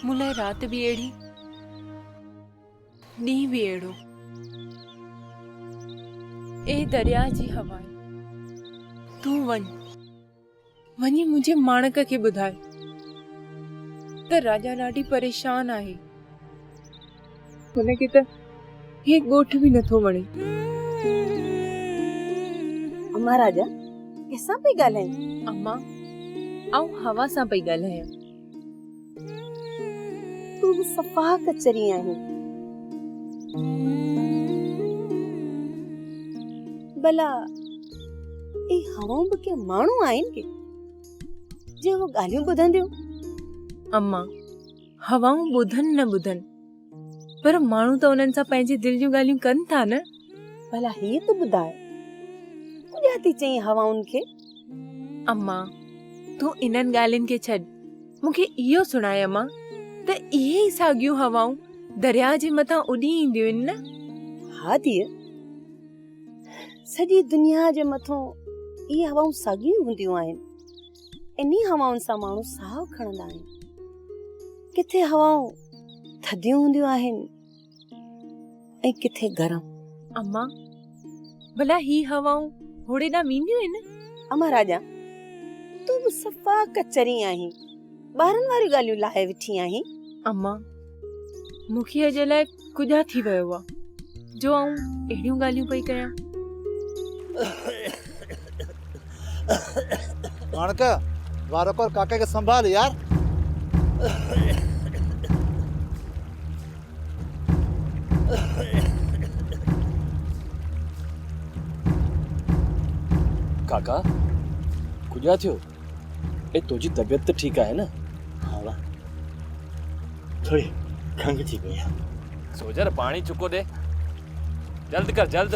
मुलाए रात भी एड़ी नी भी एड़ो। ए दरिया जी हवा तू वनी मुझे माणक के बुधाए त राजा ॾाढी परेशान आहे। हुनखे त हे ॻोठ भी नथो वणे। अम्मा राजा कैसा पई ॻाल्हाई? अम्मा आऊं हवा सां पई ॻाल्हायां। तू भी सफ़ा कचरी आहीं। भला ए हवाऊं भी के माण्हू आहिनि के जे वो ॻाल्हियूं ॿुधंदियूं? अम्मा हवाऊं ॿुधन न ॿुधन पर माण्हू त उन्हनि सां पंहिंजी दिल जूं ॻाल्हियूं कनि था न। भला हीअ तो ॿुधाए तुझा थी चई हवाउनि खे? अम्मा तू इन्हनि ॻाल्हियुनि खे छॾ, मूंखे इहो सुणाए अम्मा त इहे ई साॻियूं हवाऊं दरिया जे मथां उॾी ईंदियूं आहिनि न? हा धीअ, सॼी दुनिया जे मथां इहे हवाऊं साॻियूं हूंदियूं आहिनि। इन्ही हवाउनि सां माण्हू साहु खणंदा आहिनि। किथे हवाऊं थधियूं हूंदियूं आहिनि ऐं किथे गरम। अम्मा भला ही हवाऊं होड़े ॾांहुं वेंदियूं आहिनि? अम्मा राजा तू भी सफ़ा कचरी आहीं। ॿारनि वारियूं ॻाल्हियूं लाहे वेठी आहीं। अम्मा मूंखे अॼु लाइ कुझा थी वियो आहे जो आऊं अहिड़ियूं ॻाल्हियूं पई कयां। माणक वारोकर काका के संभाल यार। काका कुझा थियो? ए तुझी तबीयत तो ठीक है ना? हाँ थोड़ी खंग थी गई है। सो जरा पानी चुको दे, जल्द कर जल्द।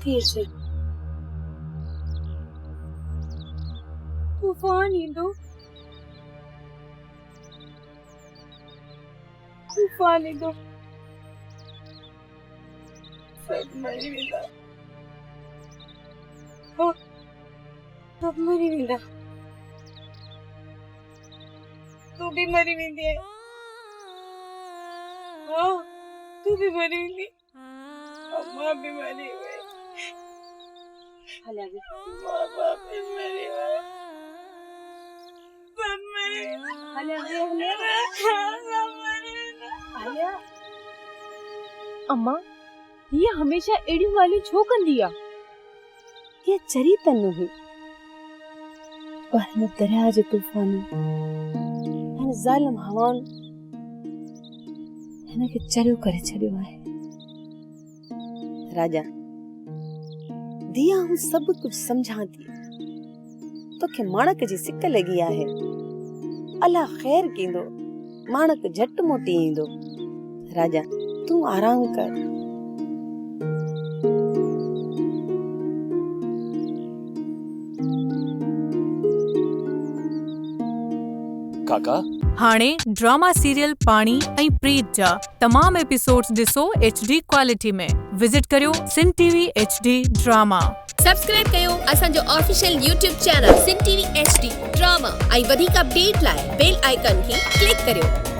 फिर से तूफान ईंदो। तूफान ईंदो। सब मरी वेंदा। सब मरी वेंदा। तू भी मरी वेंदी है। तू भी मरी वेंदी। अम्मा भी मरी हुई। माँ बाप भी मरी हुई। सब मरी। अम्मा ये हमेशा एड़ियूं ॻाल्हियूं छो कंदी आ? ये चरी तन्नु हुई पर हिन दरिया जे तूफान हिन ज़ालिम हवाउनि हिनखे चरियो करे छॾियो आहे। राजा दिया हूं सब कुछ समझां थी। तोखे माणक जी सिक लगी आहे। अल्लाह खैर कींदो। माणक झट मोटी ईंदो। राजा तू आराम कर। काका हाणे ड्रामा सीरियल पाणी ऐं प्रीत जा तमाम एपिसोड्स ॾिसो HD क्वालिटी में। विजिट करियो सिन TV HD ड्रामा। सब्सक्राइब कयो असांजो ऑफिशियल YouTube चैनल सिन TV HD ड्रामा ऐं वधीक अपडेट लाइ बेल आइकन खे क्लिक करियो।